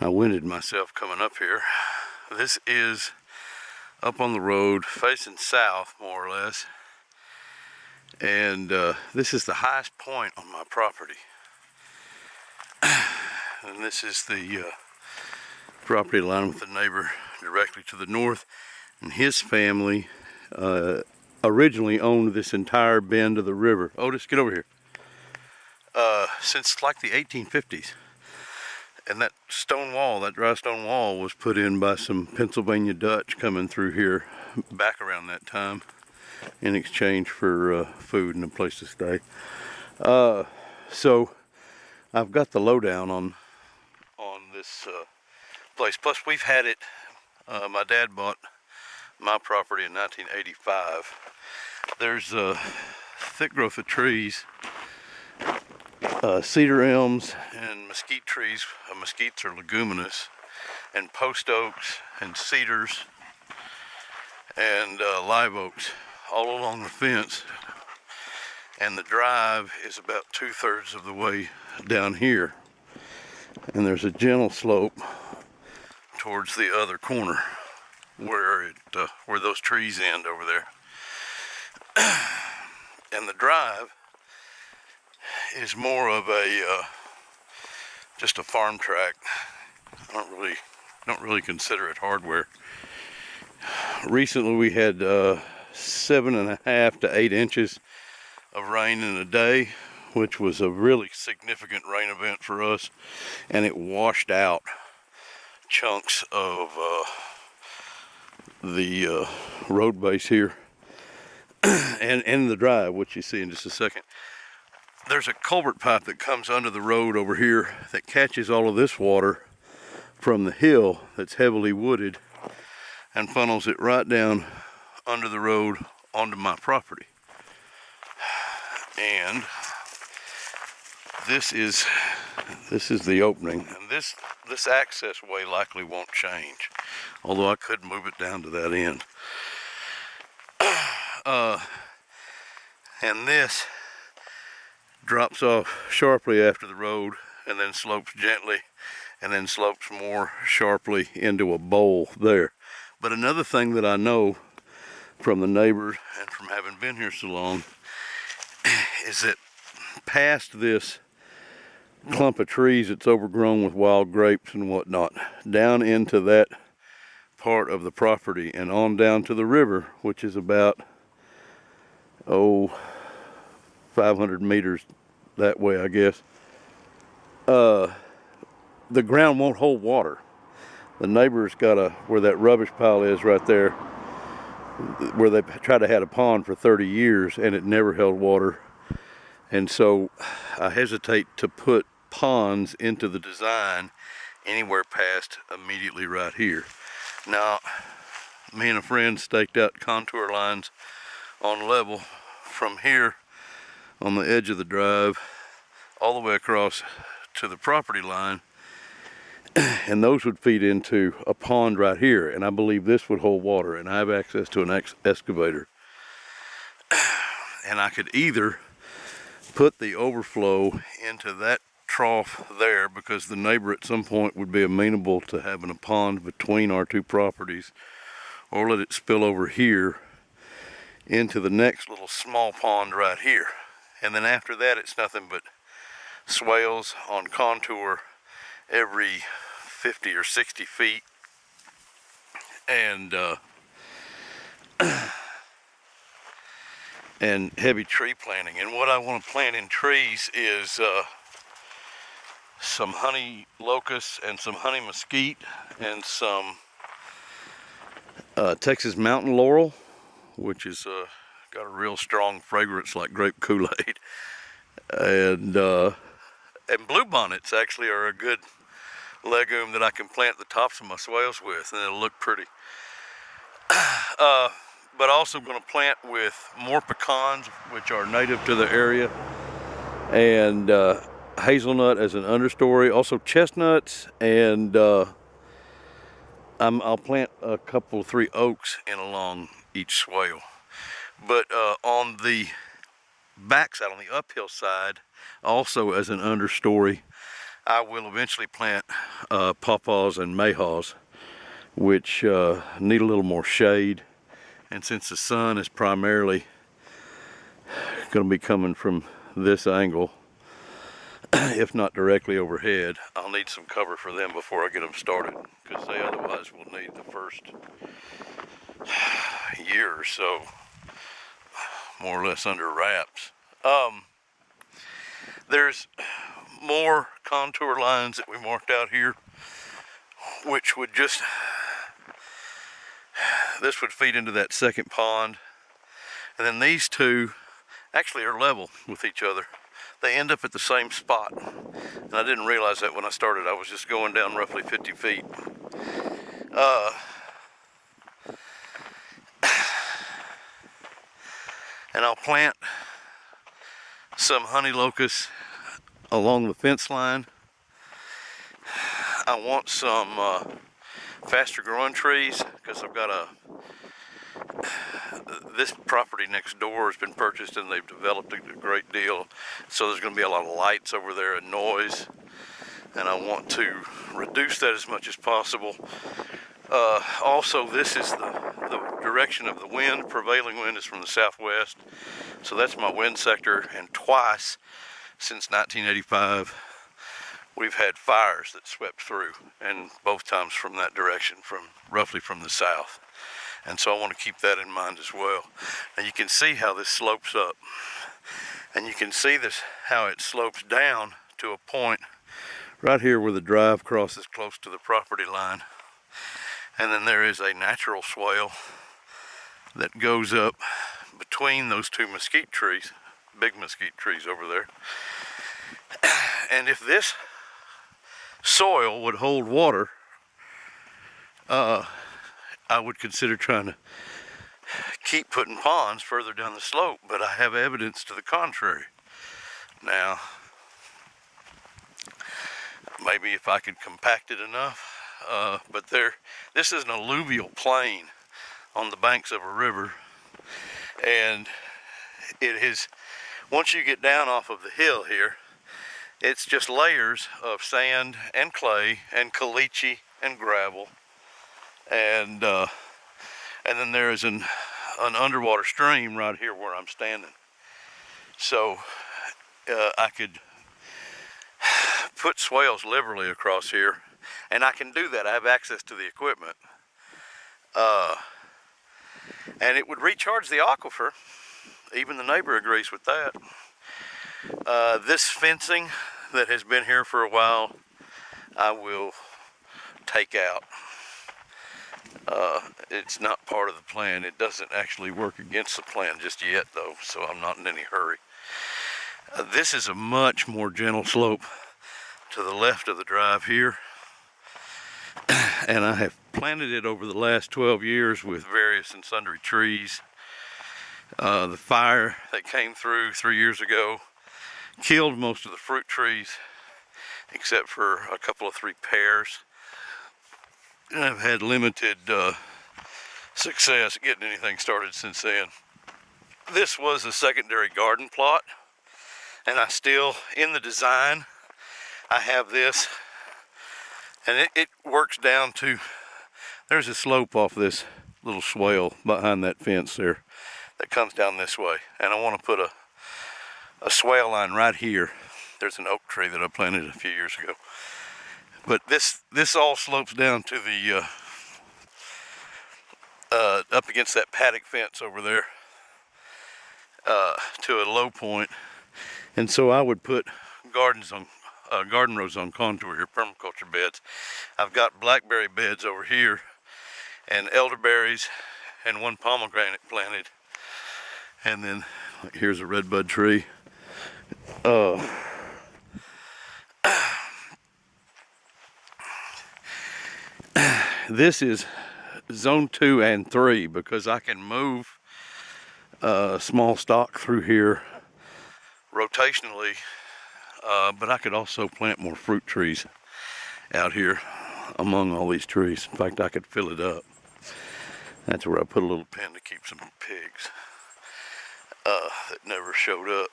I winded myself coming up here. This is up on the road facing south, more or less. And this is the highest point on my property. And this is the property line with the neighbor directly to the north. And his family originally owned this entire bend of the river. Otis, get over here. Since like the 1850s. And that stone wall, that dry stone wall, was put in by some Pennsylvania Dutch coming through here back around that time in exchange for food and a place to stay. So I've got the lowdown on this place. Plus we've had it, my dad bought my property in 1985. There's a thick growth of trees, cedar elms and mesquite trees. Mesquites are leguminous, and post oaks and cedars and live oaks all along the fence. And the drive is about 2/3 of the way down here, and there's a gentle slope towards the other corner where those trees end over there. And the drive is more of a just a farm track. I don't really consider it hardware. Recently we had 7.5 to 8 inches of rain in a day, which was a really significant rain event for us, and it washed out chunks of the road base here and the drive, which you see in just a second. There's a culvert pipe that comes under the road over here that catches all of this water from the hill that's heavily wooded and funnels it right down under the road onto my property. And this is the opening, and this access way likely won't change, although I could move it down to that end. And this drops off sharply after the road and then slopes gently and then slopes more sharply into a bowl there. But another thing that I know from the neighbors and from having been here so long is that past this clump of trees that's overgrown with wild grapes and whatnot, down into that part of the property and on down to the river, which is about 500 meters that way, I guess. The ground won't hold water. The neighbor's got where that rubbish pile is right there, where they tried to have a pond for 30 years and it never held water. And so I hesitate to put ponds into the design anywhere past immediately right here. Now, me and a friend staked out contour lines on level from here on the edge of the drive all the way across to the property line, and those would feed into a pond right here, and I believe this would hold water, and I have access to an excavator. And I could either put the overflow into that trough there, because the neighbor at some point would be amenable to having a pond between our two properties, or let it spill over here into the next little small pond right here. And then after that, it's nothing but swales on contour every 50 or 60 feet. And heavy tree planting. And what I want to plant in trees is some honey locust and some honey mesquite and some Texas mountain laurel, which is got a real strong fragrance like grape Kool-Aid. And bluebonnets actually are a good legume that I can plant the tops of my swales with, and it'll look pretty. But also going to plant with more pecans, which are native to the area, and hazelnut as an understory, also chestnuts, and I'll plant a couple, 3 oaks in along each swale. But on the backside, on the uphill side, also as an understory, I will eventually plant paw-paws and mayhaws, which need a little more shade. And since the sun is primarily going to be coming from this angle, if not directly overhead, I'll need some cover for them before I get them started, because they otherwise will need the first year or so more or less under wraps. There's more contour lines that we marked out here, which would just, this would feed into that second pond, and then these two actually are level with each other. They end up at the same spot, and I didn't realize that when I started. I was just going down roughly 50 feet. And I'll plant some honey locusts along the fence line. I want some faster growing trees, because I've got this property next door has been purchased and they've developed a great deal, so there's going to be a lot of lights over there and noise, and I want to reduce that as much as possible. Also, this is the direction of the wind. Prevailing wind is from the southwest, so that's my wind sector, and twice since 1985 we've had fires that swept through, and both times from that direction, roughly from the south. And so I want to keep that in mind as well. Now you can see how this slopes up, and you can see how it slopes down to a point right here where the drive crosses close to the property line. And then there is a natural swale that goes up between those two mesquite trees, big mesquite trees over there. And if this soil would hold water, I would consider trying to keep putting ponds further down the slope, but I have evidence to the contrary. Now, maybe if I could compact it enough, but this is an alluvial plain on the banks of a river, and it is, once you get down off of the hill here, it's just layers of sand and clay and caliche and gravel, and then there is an underwater stream right here where I'm standing. So I could put swales liberally across here, and I can do that. I have access to the equipment, and it would recharge the aquifer. Even the neighbor agrees with that. This fencing that has been here for a while, I will take out. It's not part of the plan. It doesn't actually work against the plan just yet, though, so I'm not in any hurry. This is a much more gentle slope to the left of the drive here, and I have planted it over the last 12 years with various and sundry trees. The fire that came through 3 years ago killed most of the fruit trees, except for a couple of 3 pears. And I've had limited success getting anything started since then. This was a secondary garden plot, and I still, in the design, I have this, and it works down to, there's a slope off this little swale behind that fence there that comes down this way, and I want to put a swale line right here. There's an oak tree that I planted a few years ago. But this all slopes down to the up against that paddock fence over there, to a low point, and so I would put garden rows on contour here, permaculture beds. I've got blackberry beds over here, and elderberries, and 1 pomegranate planted, and then here's a redbud tree. This is zone 2 and 3 because I can move small stock through here rotationally, but I could also plant more fruit trees out here among all these trees. In fact, I could fill it up. That's where I put a little pen to keep some pigs that never showed up.